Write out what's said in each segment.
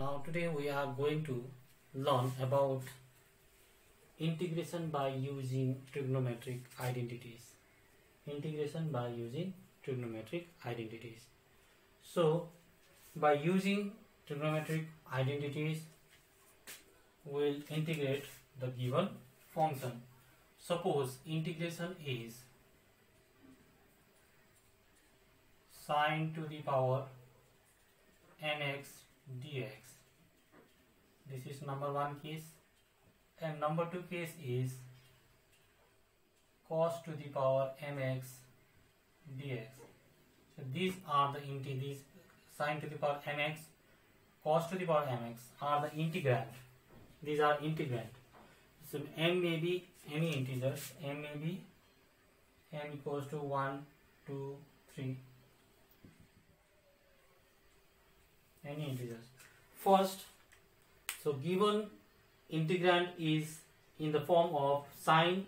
Now today we are going to learn about integration by using trigonometric identities. Integration by using trigonometric identities. So by using trigonometric identities we will integrate the given function. Suppose integration is sine to the power nx dx. This is number one case, and number two case is cos to the power mx dx. So these are the integers. Sine to the power mx, cos to the power mx are the integrand. These are integrand. So m may be any integers. M may be m equals to 1, 2, 3. Any integers. First, so given integrand is in the form of sine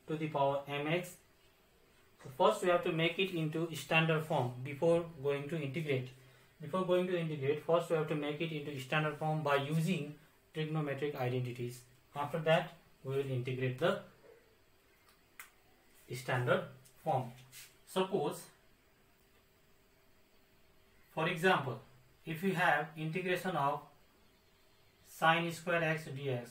to the power mx. So first we have to make it into standard form before going to integrate. Before going to integrate, first we have to make it into standard form by using trigonometric identities. After that, we will integrate the standard form. Suppose, for example, if we have integration of sine square x dx,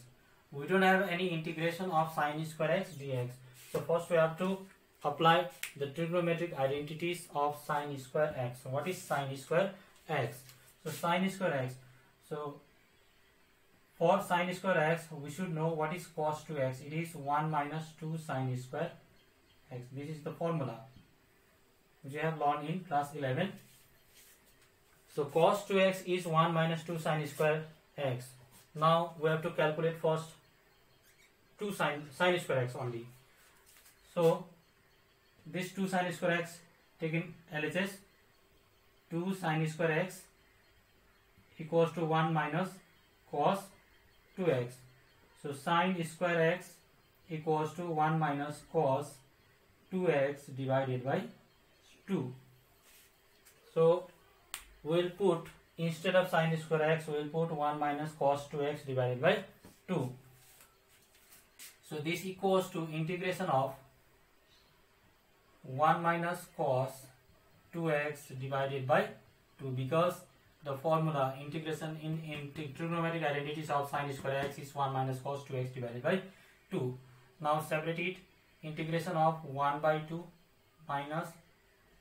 we don't have any integration of sine square x dx. So first we have to apply the trigonometric identities of sine square x. So what is sine square x? So sine square x. So for sine square x, we should know what is cos 2x. It is 1 minus 2 sine square x. This is the formula which we have learned in class 11. So cos 2x is 1 minus 2 sine square x. Now we have to calculate first 2 sine square x only. So this 2 sine square x taken LHS, 2 sine square x equals to 1 minus cos 2x. So sine square x equals to 1 minus cos 2x divided by 2. So we will put, instead of sine square x, we will put 1 minus cos 2x divided by 2. So this equals to integration of 1 minus cos 2x divided by 2, because the formula integration in trigonometric identities of sine square x is 1 minus cos 2x divided by 2. Now separate it. Integration of 1 by 2 minus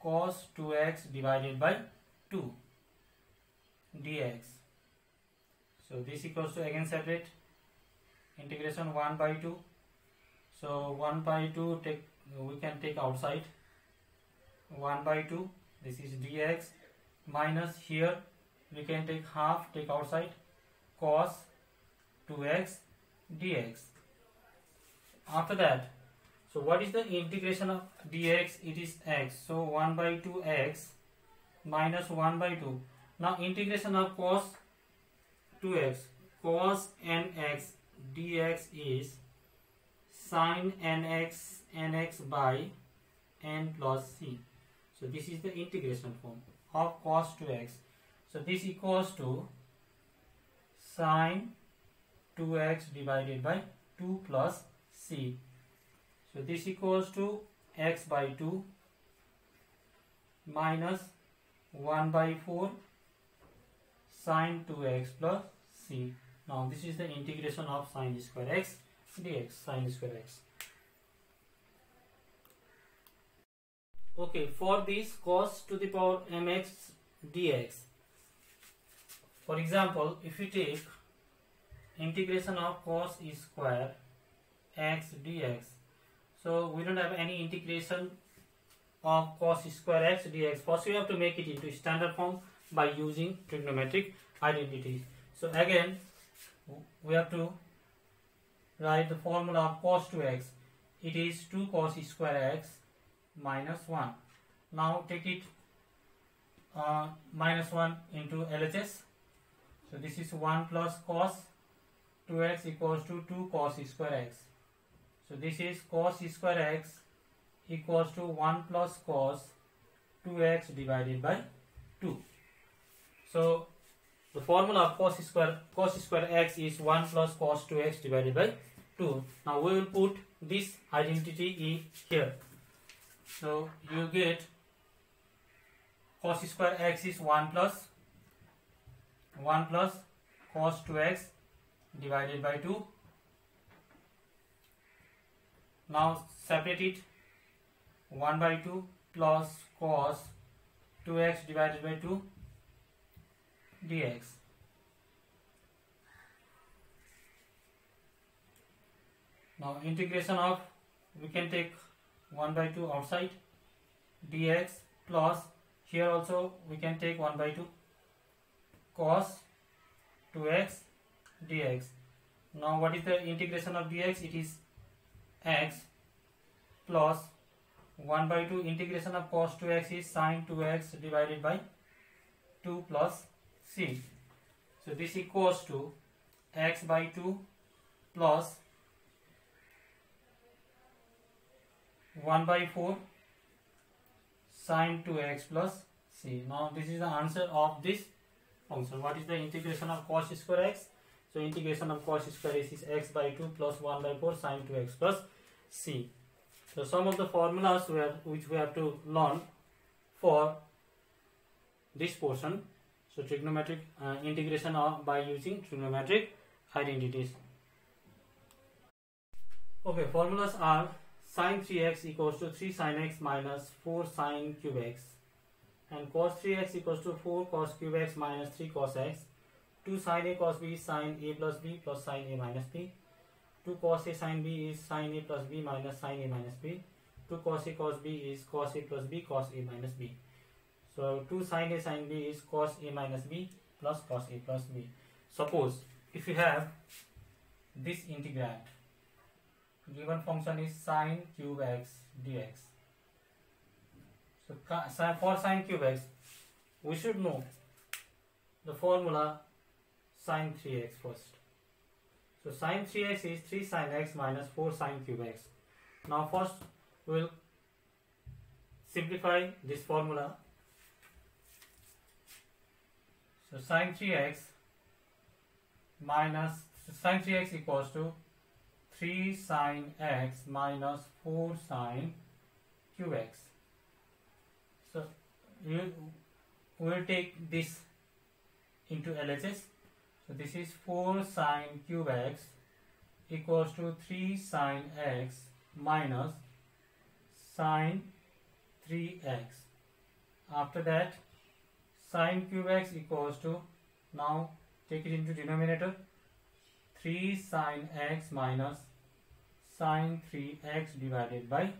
cos 2x divided by 2 dx. So this equals to, again separate, integration 1 by 2. So 1 by 2 we can take outside. 1 by 2, this is dx, minus here we can take half, take outside, cos 2x dx. After that, so what is the integration of dx? It is x. So 1 by 2 x minus 1 by 2. Now integration of cos 2x, cos nx dx is sin nx by n plus c. So this is the integration form of cos 2x. So this equals to sin 2x divided by 2 plus c. So this equals to x by 2 minus 1 by 4 sin 2x plus c. Now this is the integration of sin square x dx, sin square x. Okay, for this cos to the power mx dx, for example, if you take integration of cos square x dx, so we don't have any integration of cos square x dx. First we have to make it into standard form by using trigonometric identities. So again we have to write the formula of cos 2x. It is 2 cos square x minus 1. Now take it minus 1 into LHS. So this is 1 plus cos 2x equals to 2 cos square x. So this is cos square x equals to 1 plus cos 2x divided by 2. So The formula of cos square x is 1 plus cos 2x divided by 2. Now we will put this identity in here. So you get cos square x is 1 plus cos 2x divided by 2. Now separate it, 1 by 2 plus cos 2x divided by 2 dx. Now integration of, we can take 1 by 2 outside, dx plus, here also we can take 1 by 2 cos 2x dx. Now what is the integration of dx? It is x plus 1 by 2 integration of cos 2x is sin 2x divided by 2 plus c. So this equals to x by 2 plus 1 by 4 sin 2x plus c. Now this is the answer of this function. What is the integration of cos square x? So integration of cos square x is x by 2 plus 1 by 4 sin 2x plus c. So some of the formulas which we have to learn for this portion. So trigonometric integration by using trigonometric identities. Okay, formulas are sin 3x equals to 3 sin x minus 4 sin cube x, and cos 3x equals to 4 cos cube x minus 3 cos x. 2 sin a cos b is sin a plus b plus sin a minus b. 2 cos a sin b is sin a plus b minus sin a minus b. 2 cos a cos b is cos a plus b cos a minus b. So 2 sin a sin b is cos a minus b plus cos a plus b. Suppose if you have this integrand, given function is sin cube x dx. So for sin cube x, we should know the formula sin 3x first. So sin 3x is 3 sin x minus 4 sin cube x. Now first we will simplify this formula. So sin 3x equals to 3 sin x minus 4 sin cube x. So we will take this into LHS. So this is 4 sin cube x equals to 3 sin x minus sin 3x. After that, sin cube x equals to, now take it into denominator, 3 sin x minus sin 3x divided by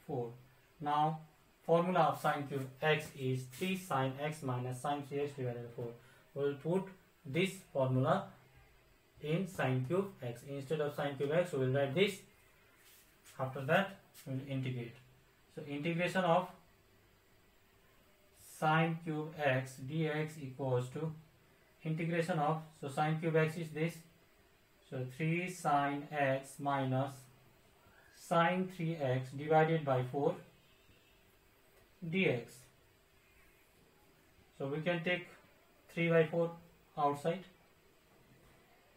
4. Now formula of sin cube x is 3 sin x minus sin 3x divided by 4. We will put this formula in sin cube x. Instead of sin cube x, we will write this. After that, we will integrate. So integration of sin cube x dx equals to integration of, so sin cube x is this, so 3 sin x minus sin 3x divided by 4 dx. So we can take 3 by 4 outside,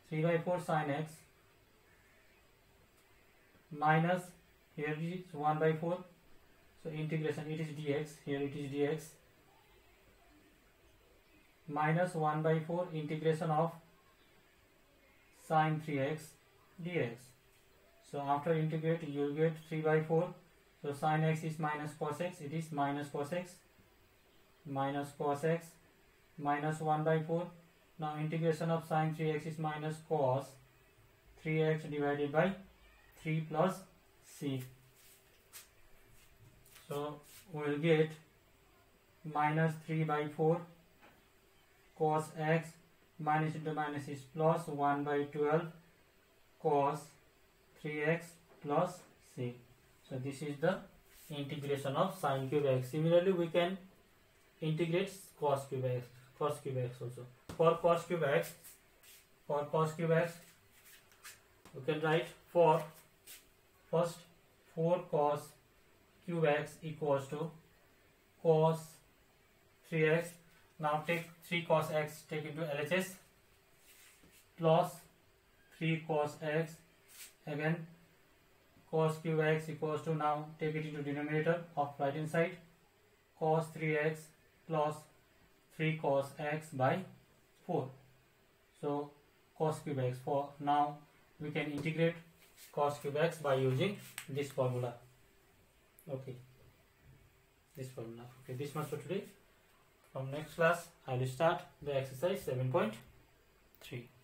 3 by 4 sin x minus, here it is 1 by 4, so integration, it is dx, here it is dx, minus 1 by 4 integration of sin 3x dx. So after integrate, you will get 3 by 4, so sin x is minus cos x, it is minus cos x, minus cos x, minus 1 by 4. Now integration of sin 3x is minus cos 3x divided by 3 plus c. So we will get minus 3 by 4 cos x, minus into minus is plus 1 by 12 cos 3x plus c. So this is the integration of sin cube x. Similarly, we can integrate cos cube x also. For cos cube x, we can write for first 4 cos cube x equals to cos 3x. Now take 3 cos x, take into LHS, plus 3 cos x, again cos cube x equals to, now take it into denominator of right hand side, cos 3x plus 3 cos x by 4. So cos cube x, for now we can integrate cos cube x by using this formula. Okay, this formula. Okay, this much for today. From next class I will start the exercise 7.3.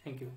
Thank you.